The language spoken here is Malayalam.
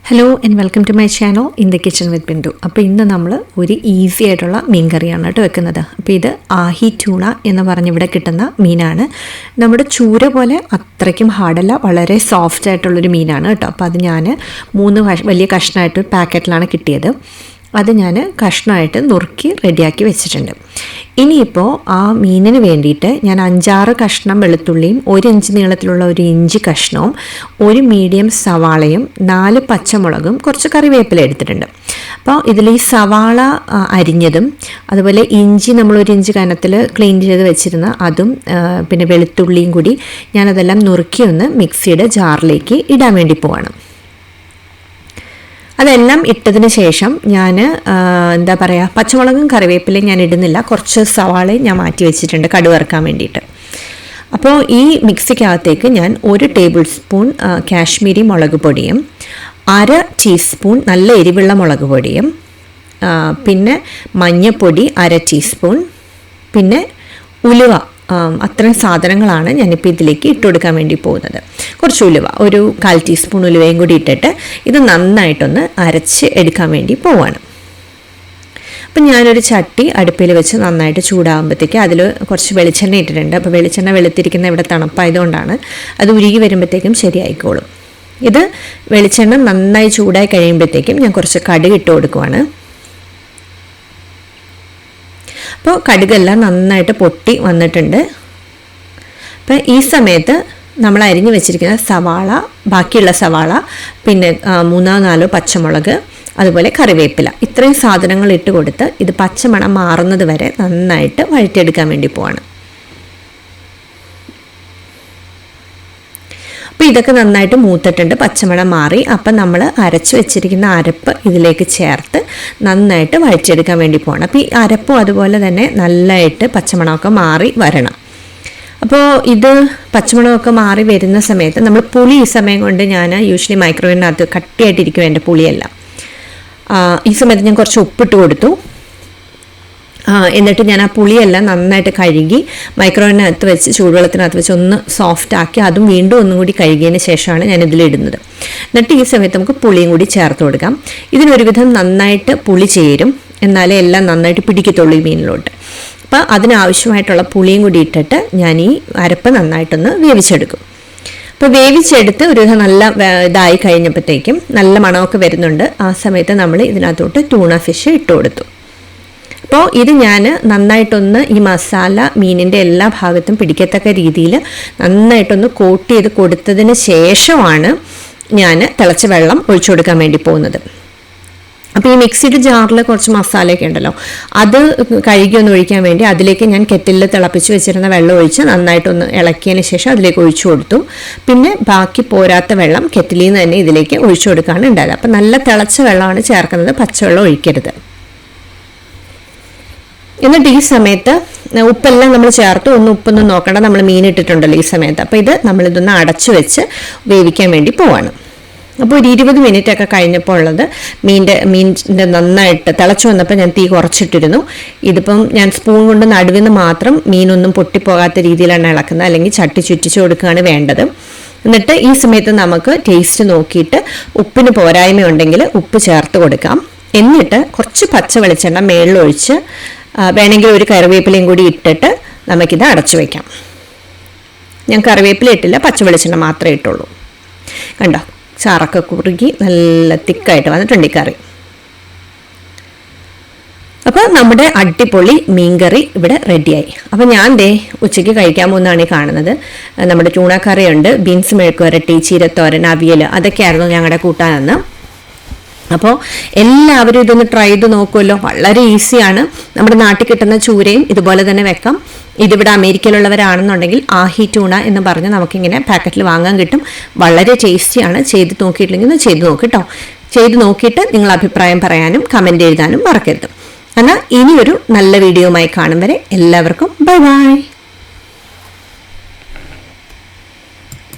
Hello and welcome to my channel in the kitchen with Bindu. അപ്പോൾ ഇന്ന് നമ്മൾ ഒരു ഈസി ആയിട്ടുള്ള മീൻ കറിയാണ് കേട്ടോ വെക്കുന്നത്. അപ്പോൾ ഇത് ആഹി ടൂണ എന്ന് പറഞ്ഞിവിടെ കിട്ടുന്ന മീനാണ്. നമ്മുടെ ചൂര പോലെ അത്രയ്ക്കും ഹാർഡല്ല, വളരെ സോഫ്റ്റ് ആയിട്ടുള്ളൊരു മീനാണ് കേട്ടോ. അപ്പോൾ അത് ഞാൻ 3 വലിയ കഷ്ണമായിട്ട് പാക്കറ്റിലാണ് കിട്ടിയത്. അത് ഞാൻ കഷ്ണമായിട്ട് നുറുക്കി റെഡിയാക്കി വെച്ചിട്ടുണ്ട്. ഇനിയിപ്പോൾ ആ മീനിന് വേണ്ടിയിട്ട് ഞാൻ 5-6 കഷ്ണം വെളുത്തുള്ളിയും 1 ഇഞ്ച് നീളത്തിലുള്ള 1 ഇഞ്ചി കഷ്ണവും 1 മീഡിയം സവാളയും 4 പച്ചമുളകും കുറച്ച് കറിവേപ്പില എടുത്തിട്ടുണ്ട്. അപ്പോൾ ഇതിൽ ഈ സവാള അരിഞ്ഞതും അതുപോലെ ഇഞ്ചി നമ്മൾ 1 ഇഞ്ച് കനത്തിൽ ക്ലീൻ ചെയ്ത് വെച്ചിരുന്ന അതും പിന്നെ വെളുത്തുള്ളിയും കൂടി ഞാനതെല്ലാം നുറുക്കി ഒന്ന് മിക്സിയുടെ ജാറിലേക്ക് ഇടാൻ വേണ്ടി പോവാണ്. അതെല്ലാം ഇട്ടതിന് ശേഷം ഞാൻ പച്ചമുളകും കറിവേപ്പിലയും ഞാൻ ഇടുന്നില്ല, കുറച്ച് സവാളയും ഞാൻ മാറ്റി വെച്ചിട്ടുണ്ട് കടുക് വറുക്കാൻ വേണ്ടിയിട്ട്. അപ്പോൾ ഈ മിക്സിക്കകത്തേക്ക് ഞാൻ 1 ടേബിൾ സ്പൂൺ കാശ്മീരി മുളക് പൊടിയും 1/2 ടീസ്പൂൺ നല്ല എരിവുള്ള മുളക് പൊടിയും പിന്നെ മഞ്ഞൾപ്പൊടി 1/2 ടീസ്പൂൺ പിന്നെ ഉലുവ, അത്രയും സാധനങ്ങളാണ് ഞാനിപ്പോൾ ഇതിലേക്ക് ഇട്ട് കൊടുക്കാൻ വേണ്ടി പോകുന്നത്. കുറച്ച് ഉലുവ, 1/4 ടീസ്പൂൺ ഉലുവയും കൂടി ഇട്ടിട്ട് ഇത് നന്നായിട്ടൊന്ന് അരച്ച് എടുക്കാൻ വേണ്ടി പോവാണ്. അപ്പം ഞാനൊരു ചട്ടി അടുപ്പിൽ വെച്ച് നന്നായിട്ട് ചൂടാകുമ്പോഴത്തേക്ക് അതിൽ കുറച്ച് വെളിച്ചെണ്ണ ഇട്ടിട്ടുണ്ട്. അപ്പോൾ വെളിച്ചെണ്ണ വെളുത്തിരിക്കുന്ന ഇവിടെ തണുപ്പായതുകൊണ്ടാണ്, അത് ഉരുകി വരുമ്പോഴത്തേക്കും ശരിയായിക്കോളും. ഇത് വെളിച്ചെണ്ണ നന്നായി ചൂടായി കഴിയുമ്പോഴത്തേക്കും ഞാൻ കുറച്ച് കടുക് ഇട്ട് കൊടുക്കുവാണ്. അപ്പോൾ കടുകെല്ലാം നന്നായിട്ട് പൊട്ടി വന്നിട്ടുണ്ട്. അപ്പം ഈ സമയത്ത് നമ്മൾ അരിഞ്ഞു വെച്ചിരിക്കുന്ന സവാള, ബാക്കിയുള്ള സവാള, പിന്നെ 3-4 പച്ചമുളക്, അതുപോലെ കറിവേപ്പില, ഇത്രയും സാധനങ്ങൾ ഇട്ട് കൊടുത്ത് ഇത് പച്ചമണം മാറുന്നത് വരെ നന്നായിട്ട് വഴറ്റിയെടുക്കാൻ വേണ്ടി പോവാണ്. അപ്പോൾ ഇതൊക്കെ നന്നായിട്ട് മൂത്തിട്ടുണ്ട്, പച്ചമണം മാറി. അപ്പം നമ്മൾ അരച്ച് വെച്ചിരിക്കുന്ന അരപ്പ് ഇതിലേക്ക് ചേർത്ത് നന്നായിട്ട് വഴറ്റിയെടുക്കാൻ വേണ്ടി പോകണം. അപ്പോൾ ഈ അരപ്പും അതുപോലെ തന്നെ നല്ലതായിട്ട് പച്ചമണമൊക്കെ മാറി വരണം. അപ്പോൾ ഇത് പച്ചമണമൊക്കെ മാറി വരുന്ന സമയത്ത് നമ്മൾ പുളി ഈ സമയം കൊണ്ട് ഞാൻ യൂഷ്വലി മൈക്രോവേവിനകത്ത് കട്ടിയായിട്ടിരിക്കും എൻ്റെ പുളിയെല്ലാം. ഈ സമയത്ത് ഞാൻ കുറച്ച് ഉപ്പിട്ട് കൊടുത്തു. എന്നിട്ട് ഞാൻ ആ പുളിയെല്ലാം നന്നായിട്ട് കഴുകി മൈക്രോവേവിനകത്ത് വെച്ച് ചൂടുവെള്ളത്തിനകത്ത് വെച്ച് ഒന്ന് സോഫ്റ്റ് ആക്കി അതും വീണ്ടും ഒന്നും കൂടി കഴുകിയതിന് ശേഷമാണ് ഞാൻ ഇതിലിടുന്നത്. എന്നിട്ട് ഈ സമയത്ത് നമുക്ക് പുളിയും കൂടി ചേർത്ത് കൊടുക്കാം. ഇതിനൊരുവിധം നന്നായിട്ട് പുളി ചേരും, എന്നാലേ എല്ലാം നന്നായിട്ട് പിടിക്കത്തുള്ളൂ ഈ മീനിലോട്ട്. അപ്പോൾ അതിനാവശ്യമായിട്ടുള്ള പുളിയും കൂടി ഇട്ടിട്ട് ഞാൻ ഈ അരപ്പ് നന്നായിട്ടൊന്ന് വേവിച്ചെടുക്കും. അപ്പോൾ വേവിച്ചെടുത്ത് ഒരുവിധം നല്ല ഇതായി കഴിഞ്ഞപ്പോഴത്തേക്കും നല്ല മണമൊക്കെ വരുന്നുണ്ട്. ആ സമയത്ത് നമ്മൾ ഇതിനകത്തോട്ട് ടൂണ ഫിഷ് ഇട്ട് കൊടുത്തു. അപ്പോൾ ഇത് ഞാൻ നന്നായിട്ടൊന്ന് ഈ മസാല മീനിൻ്റെ എല്ലാ ഭാഗത്തും പിടിക്കത്തക്ക രീതിയിൽ നന്നായിട്ടൊന്ന് കോട്ട് ചെയ്ത് കൊടുത്തതിന് ശേഷമാണ് ഞാൻ തിളച്ച വെള്ളം ഒഴിച്ചു കൊടുക്കാൻ വേണ്ടി പോകുന്നത്. അപ്പോൾ ഈ മിക്സിയുടെ ജാറിൽ കുറച്ച് മസാലയൊക്കെ ഉണ്ടല്ലോ, അത് കഴുകി ഒന്ന് ഒഴിക്കാൻ വേണ്ടി അതിലേക്ക് ഞാൻ കെറ്റിലിൽ തിളപ്പിച്ച് വെച്ചിരുന്ന വെള്ളം ഒഴിച്ച് നന്നായിട്ടൊന്ന് ഇളക്കിയതിന് ശേഷം അതിലേക്ക് ഒഴിച്ചു കൊടുത്തു. പിന്നെ ബാക്കി പോരാത്ത വെള്ളം കെറ്റിലിൽ നിന്ന് തന്നെ ഇതിലേക്ക് ഒഴിച്ചു കൊടുക്കുകയാണ് ഉണ്ടായത്. അപ്പോൾ നല്ല തിളച്ച വെള്ളമാണ് ചേർക്കുന്നത്, പച്ചവെള്ളം ഒഴിക്കരുത്. എന്നിട്ട് ഈ സമയത്ത് ഉപ്പെല്ലാം നമ്മൾ ചേർത്ത് ഉപ്പൊന്നും നോക്കണ്ട, നമ്മൾ മീൻ ഇട്ടിട്ടുണ്ടല്ലോ ഈ സമയത്ത്. അപ്പോൾ ഇത് നമ്മളിതൊന്ന് അടച്ചു വെച്ച് വേവിക്കാൻ വേണ്ടി പോവാണ്. അപ്പോൾ ഒരു 20 മിനിറ്റ് ഒക്കെ കഴിഞ്ഞപ്പോൾ ഉള്ളത് മീനിൻ്റെ നന്നായിട്ട് തിളച്ചു വന്നപ്പോൾ ഞാൻ തീ കുറച്ചിട്ടിരുന്നു. ഇതിപ്പം ഞാൻ സ്പൂൺ കൊണ്ട് നടുവിൽ നിന്ന് മാത്രം മീനൊന്നും പൊട്ടിപ്പോകാത്ത രീതിയിലാണ് ഇളക്കുന്നത്, അല്ലെങ്കിൽ ചട്ടി ചുറ്റിച്ച് കൊടുക്കുകയാണ് വേണ്ടത്. എന്നിട്ട് ഈ സമയത്ത് നമുക്ക് ടേസ്റ്റ് നോക്കിയിട്ട് ഉപ്പിന് പോരായ്മ ഉണ്ടെങ്കിൽ ഉപ്പ് ചേർത്ത് കൊടുക്കാം. എന്നിട്ട് കുറച്ച് പച്ച വെളിച്ചെണ്ണ മേളിലൊഴിച്ച് വേണമെങ്കിൽ ഒരു കറിവേപ്പിലയും കൂടി ഇട്ടിട്ട് നമുക്കിത് അടച്ചു വയ്ക്കാം. ഞാൻ കറിവേപ്പില ഇട്ടില്ല, പച്ച വെളിച്ചെണ്ണ മാത്രമേ ഇട്ടുള്ളൂ. കണ്ടോ, ചാറൊക്കെ കുറുകി നല്ല തിക്കായിട്ട് വന്നിട്ടുണ്ട് ഈ കറി. അപ്പോൾ നമ്മുടെ അടിപൊളി മീൻകറി ഇവിടെ റെഡിയായി. അപ്പോൾ ഞാൻ ഉച്ചയ്ക്ക് കഴിക്കാൻ പോകുന്നതാണ് ഈ കാണുന്നത്. നമ്മുടെ ടൂണ കറിയുണ്ട്, ബീൻസ് മെഴുക്കുവരട്ടി, ചീരത്തോരൻ, അവിയൽ, അതൊക്കെയായിരുന്നു ഞങ്ങളുടെ കൂട്ടാനെന്ന്. അപ്പോൾ എല്ലാവരും ഇതൊന്ന് ട്രൈ ചെയ്ത് നോക്കുമല്ലോ, വളരെ ഈസിയാണ്. നമ്മുടെ നാട്ടിൽ കിട്ടുന്ന ചൂരയും ഇതുപോലെ തന്നെ വെക്കാം. ഇതിവിടെ അമേരിക്കയിലുള്ളവരാണെന്നുണ്ടെങ്കിൽ ആഹി ടൂണ എന്ന് പറഞ്ഞ് നമുക്കിങ്ങനെ പാക്കറ്റിൽ വാങ്ങാൻ കിട്ടും. വളരെ ടേസ്റ്റിയാണ്. ചെയ്ത് നോക്കിയിട്ടില്ലെങ്കിൽ ഒന്ന് ചെയ്ത് നോക്കിട്ടോ. ചെയ്ത് നോക്കിയിട്ട് നിങ്ങൾ അഭിപ്രായം പറയാനും കമൻറ്റ് എഴുതാനും മറക്കരുത്. എന്നാൽ ഇനിയൊരു നല്ല വീഡിയോയുമായി കാണും വരെ എല്ലാവർക്കും ബൈ ബൈ.